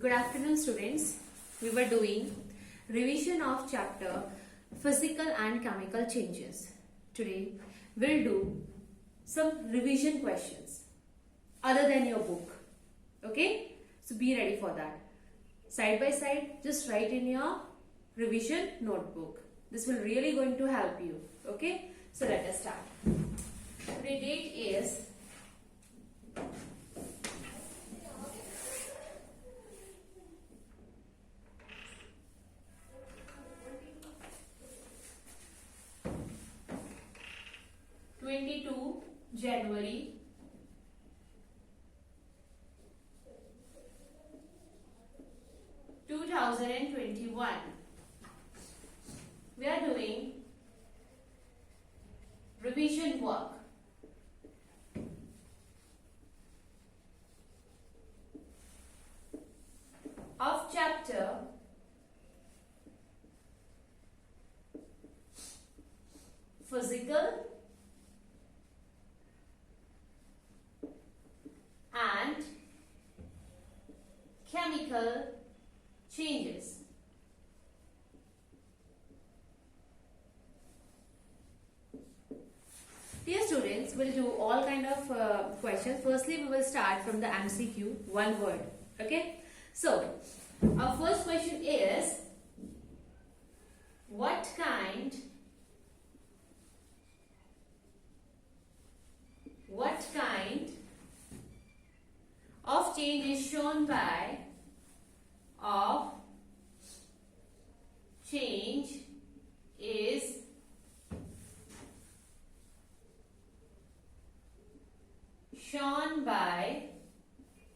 Good afternoon, students. We were doing revision of chapter physical and chemical changes. Today we'll do some revision questions other than your book. Okay? So be ready for that. Side by side, just write in your revision notebook. This will really going to help you. Okay? So let us start. Today date is 22 January 2021. We are doing revision work. Of chapter physical and chemical changes. Dear students, we'll do all kind of questions. Firstly, we will start from the MCQ, one word. Okay? So, our first question is, what kind of change is shown by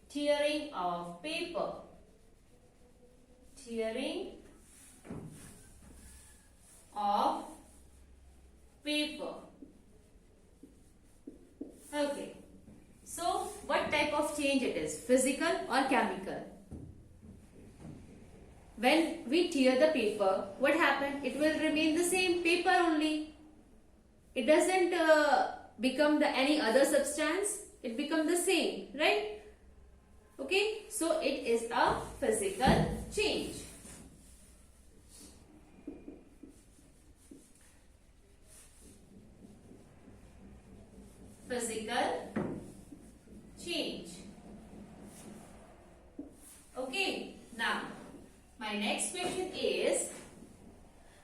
tearing of paper? Tearing of paper. Okay. So, what type of change it is? Physical or chemical? When we tear the paper, what happens? It will remain the same paper only. It doesn't become any other substance. It becomes the same, right? Okay, so it is a physical change. Physical change. Okay, now my next question is,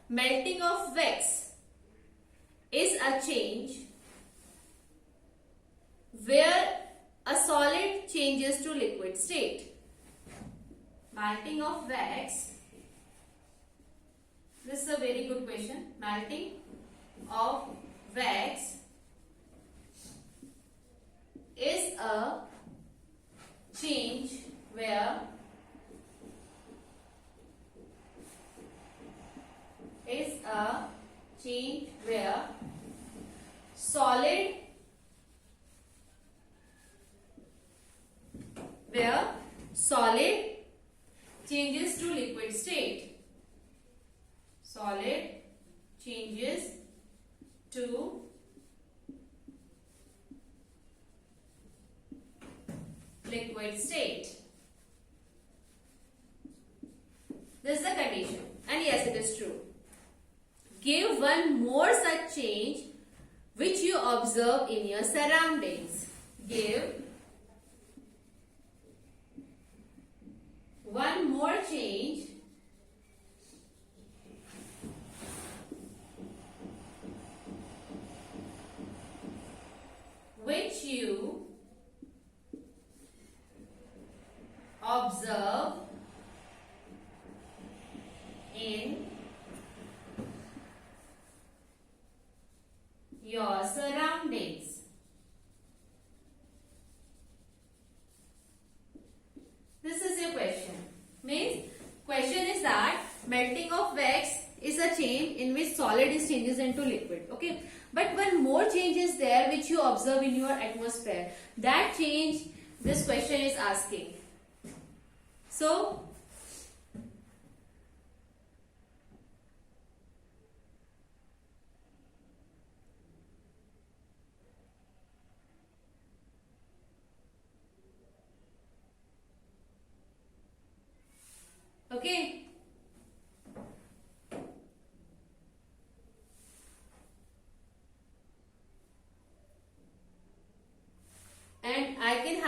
melting of wax is a change where a solid changes to liquid state. Melting of wax, this is a very good question. Melting of wax is a change where solid changes to liquid state. Solid changes to liquid state. This is the condition, and yes, it is true. Give one more such change which you observe in your surroundings. Give one more change which you observe in your surroundings. This is your question. Means, question is that melting of wax is a change in which solid is changes into liquid. Okay, but one more change is there which you observe in your atmosphere. That change this question is asking. So,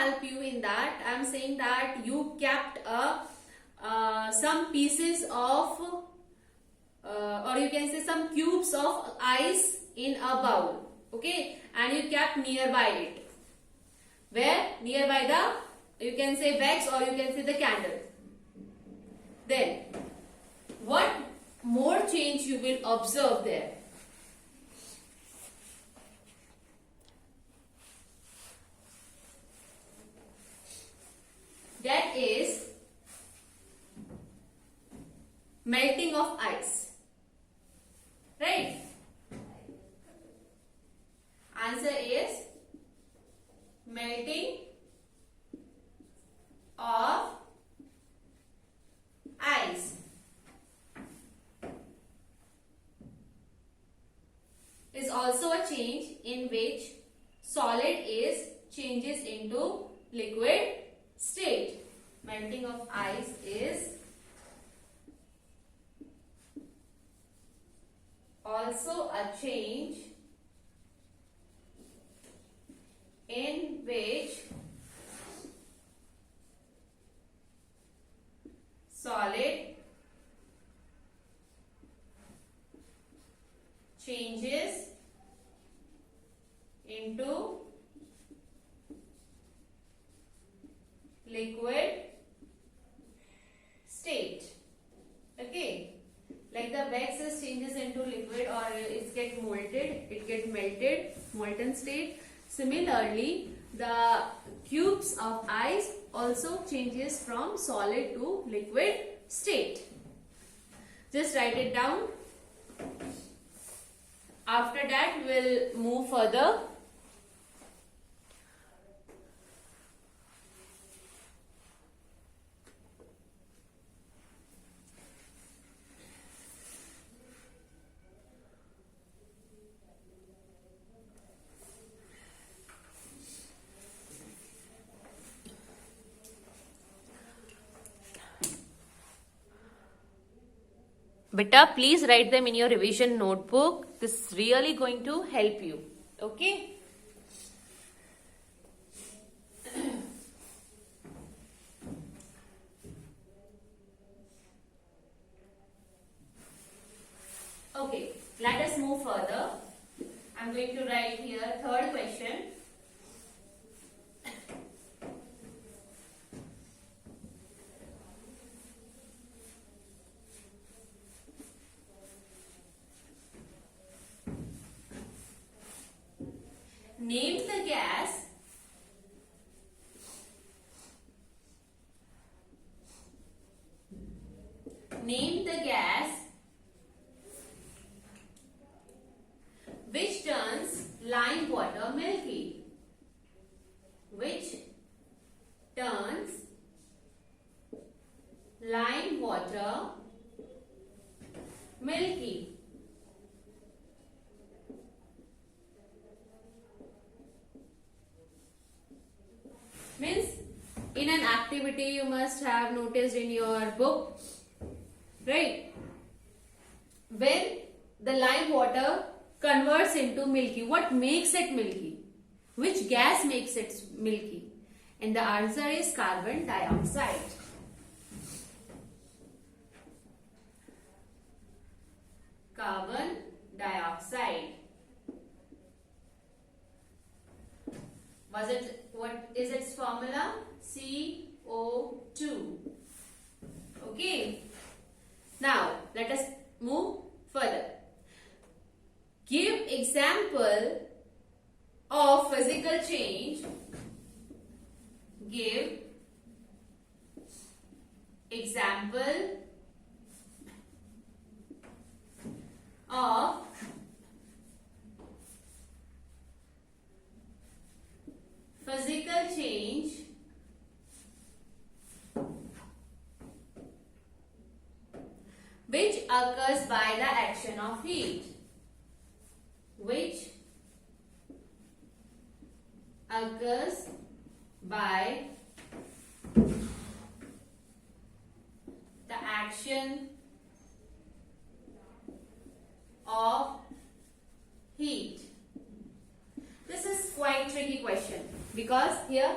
help you in that. I am saying that you kept some pieces of or you can say some cubes of ice in a bowl, okay, and you kept nearby it. Where? Nearby the, you can say wax or you can say the candle. Then what more change you will observe there? That is melting of ice. Right? Answer is melting of ice. Is also a change in which solid is changes into liquid state. Melting of ice is also a change in which solid changes into liquid state. Okay, like the wax changes into liquid or it get melted, molten state. Similarly, the cubes of ice also changes from solid to liquid state. Just write it down. After that, we'll move further. Beta, please write them in your revision notebook. This is really going to help you. Okay? Okay, let us move further. I'm going to write here third question. Name the gas which turns lime water milky. Which turns lime water milky. Means in an activity you must have noticed in your book, right? When the lime water converts into milky, what makes it milky? Which gas makes it milky? And the answer is carbon dioxide. Carbon dioxide. What is its formula? CO2. Okay. Now, let us move further. Give example of physical change. Give example of physical change which occurs by the action of heat. Which occurs by the action of heat. This is quite tricky question because here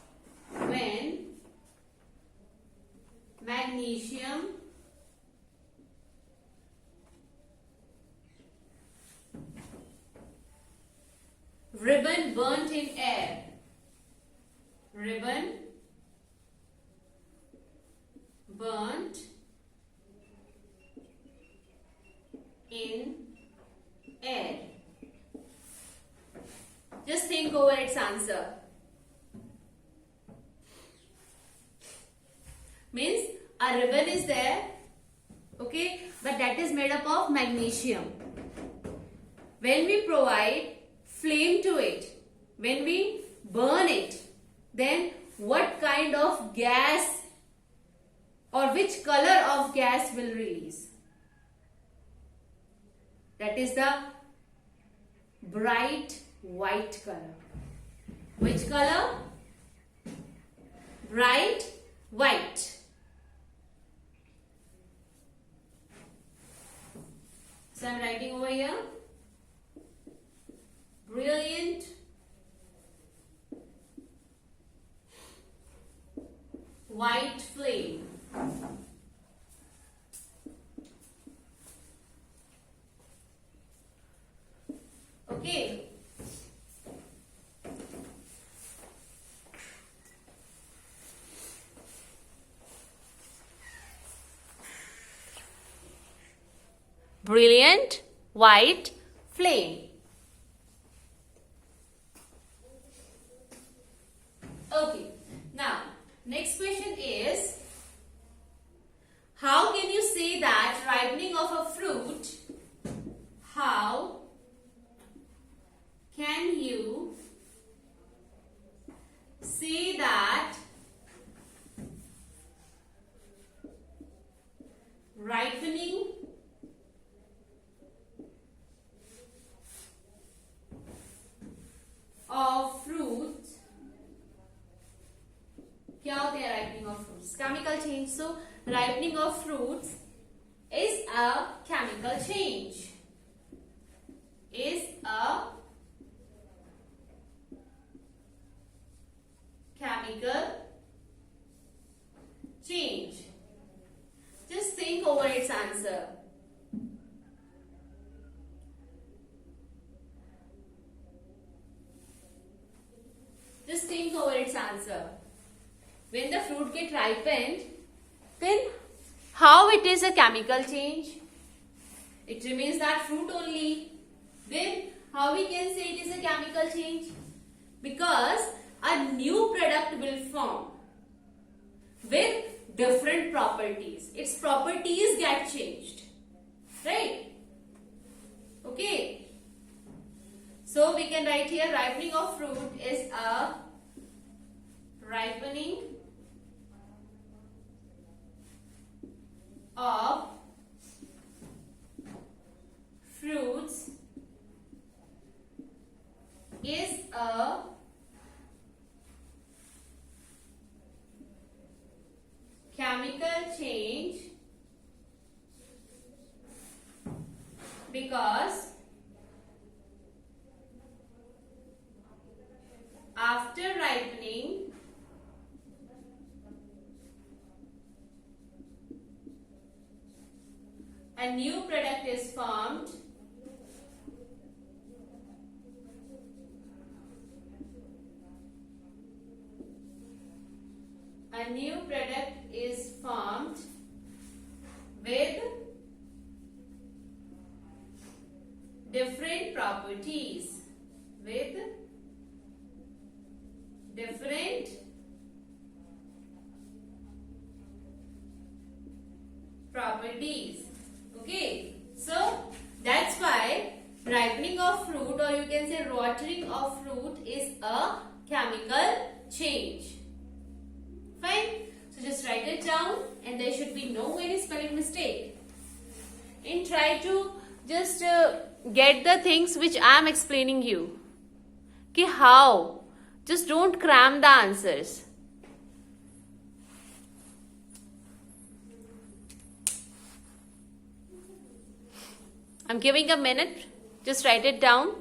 Ribbon burnt in air. Ribbon burnt in air. Just think over its answer. Means a ribbon is there, okay, but that is made up of magnesium. When we provide flame to it, when we burn it, then what kind of gas or which color of gas will release? That is the bright white color. Which color? Bright white. So I am writing over here. Brilliant white flame. Okay. Brilliant white flame. Okay. Now, next question is, how can you say that ripening of a fruit, how can you say that ripening of fruits, क्या होता है ripening of fruits? Chemical change. So ripening of fruits is a chemical change. Is a chemical change. Just think over its answer. Just think over its answer. When the fruit gets ripened, then how it is a chemical change? It remains that fruit only. Then how we can say it is a chemical change? Because a new product will form with different properties. Its properties get changed. Right? Okay. So we can write here ripening of fruit is a ripening of fruits is a chemical change because after ripening a new product is formed with different properties. With different properties. Okay, so that's why ripening of fruit, or you can say rotting of fruit, is a chemical change. Fine. So just write it down, and there should be no any spelling mistake. And try to just get the things which I am explaining you. Ki how? Just don't cram the answers. I'm giving a minute. Just write it down.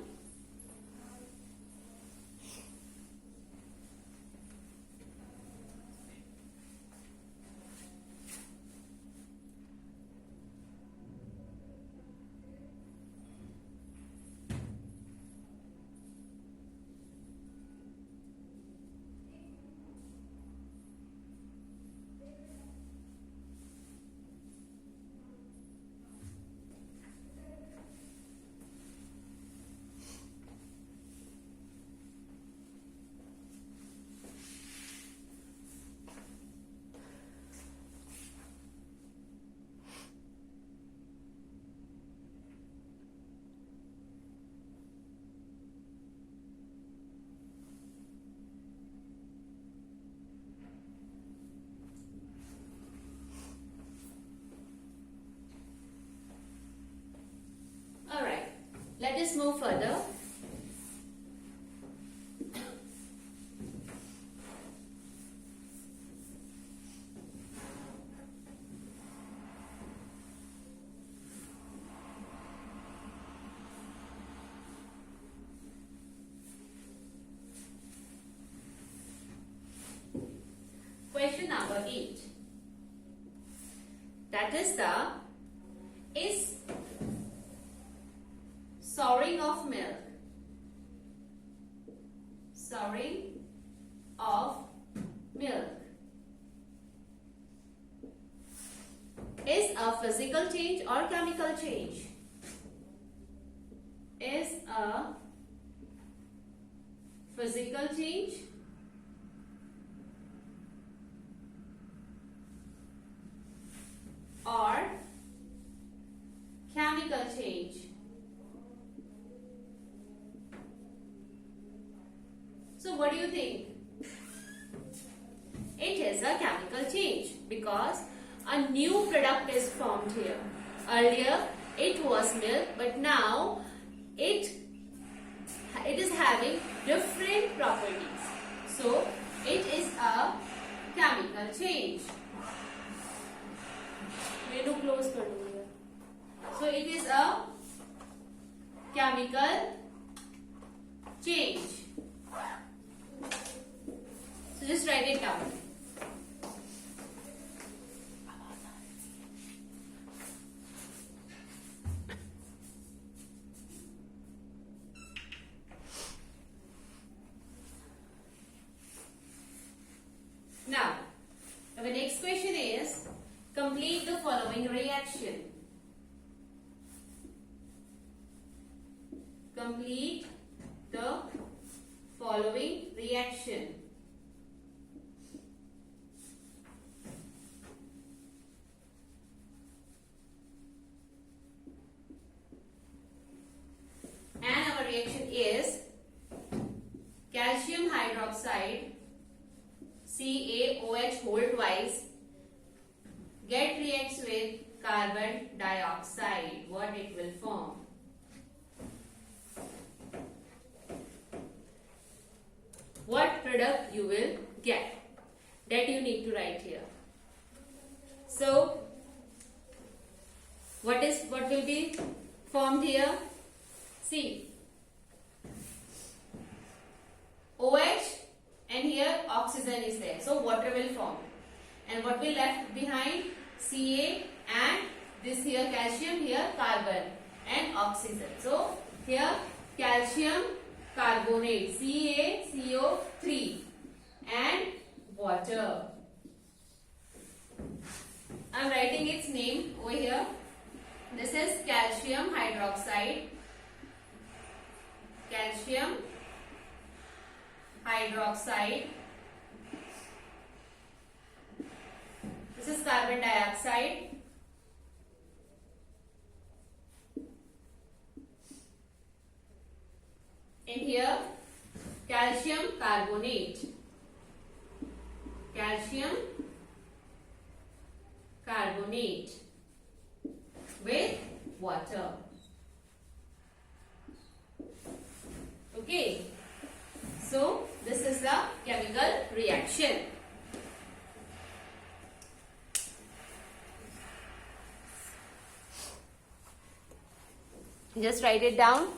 us move further. Question number 8. That is is souring of milk. Souring of milk is a physical change or chemical change? Is a physical change or chemical change? So what do you think? It is a chemical change because a new product is formed here. Earlier it was milk, but now it is having different properties. So it is a chemical change. Menu close कर दूँगा. So it is a chemical change. So just write it down. Now, our next question is complete the following reaction. Complete the following reaction. And our reaction is calcium hydroxide CaOH whole twice get reacts with carbon dioxide. What it will form? What product you will get? That you need to write here. So what will be formed here? See, OH and here oxygen is there. So water will form. And what will left behind? Ca and this here calcium, here carbon and oxygen. So here calcium carbonate CaCO3 and water. I am writing its name over here. This is calcium hydroxide. Calcium hydroxide. This is carbon dioxide. And here calcium carbonate. Calcium carbonate with water. Okay. So this is the chemical reaction. Just write it down.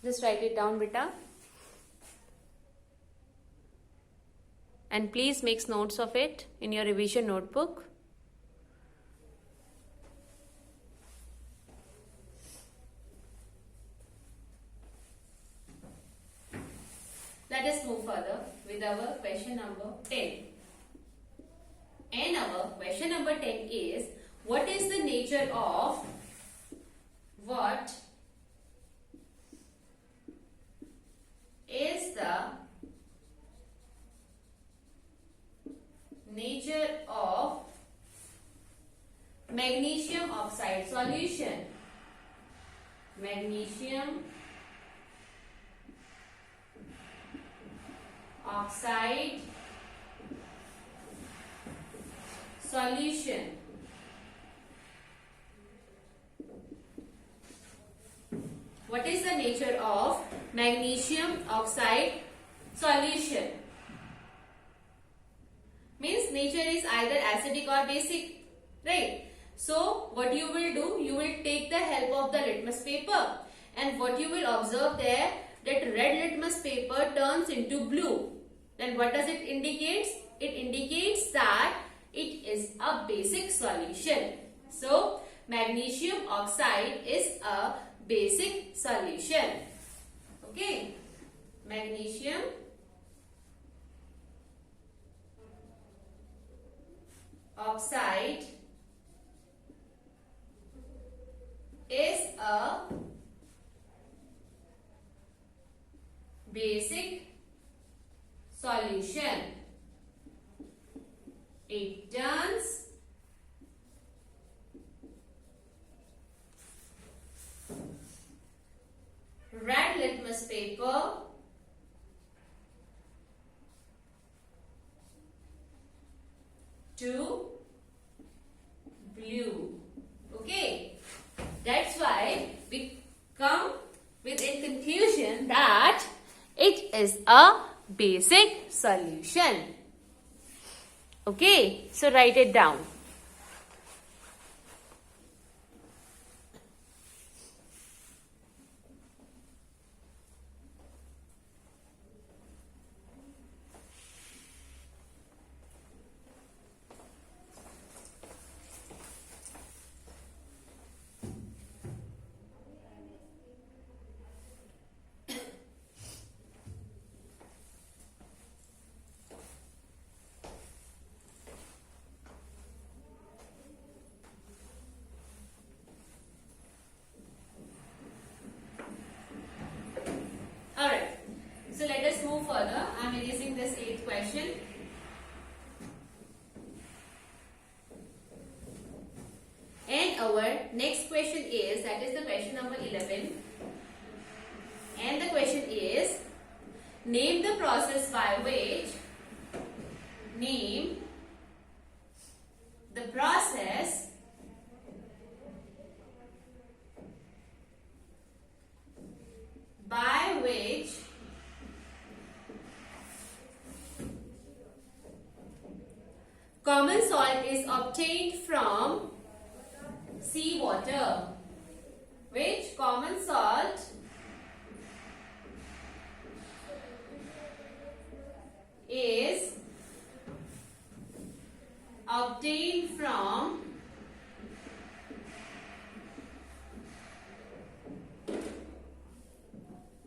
Just write it down, beta. And please make notes of it in your revision notebook. Let us move further with our question number 10. And our question number 10 is, what is the nature of is the nature of magnesium oxide solution. Magnesium oxide solution. What is the nature of magnesium oxide solution? Means nature is either acidic or basic, right? So what you will do, you will take the help of the litmus paper, and what you will observe there, that red litmus paper turns into blue. Then what does it indicate? It indicates that it is a basic solution. So magnesium oxide is a basic solution. Okay, magnesium oxide is a basic solution. It turns red litmus paper to blue. Okay, that's why we come with a conclusion that it is a basic solution. Okay, so write it down. So let us move further. I am erasing this 8th question. And our next question is, that is the question number 11. And the question is, name the process by which, name the process by which common salt is obtained from seawater. Which common salt is obtained from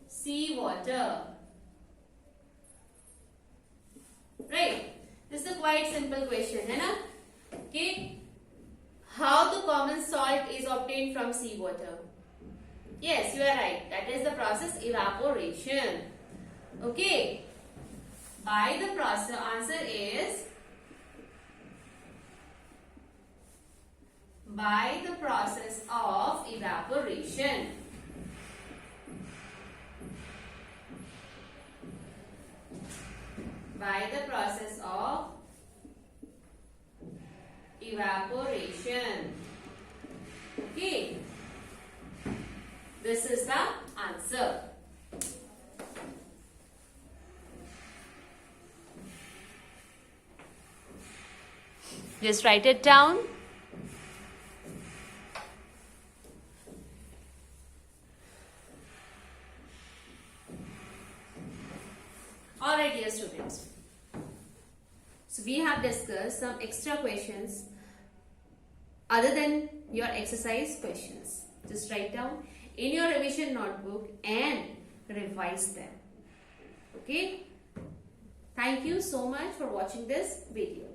seawater. Right. This is a quite simple question, है ना? Okay. How the common salt is obtained from seawater? Yes, you are right. That is the process evaporation. Okay. By the process, answer is by the process of evaporation. By the process of evaporation. Okay. This is the answer. Just write it down. Alright, dear students. So we have discussed some extra questions other than your exercise questions. Just write down in your revision notebook and revise them. Okay? Thank you so much for watching this video.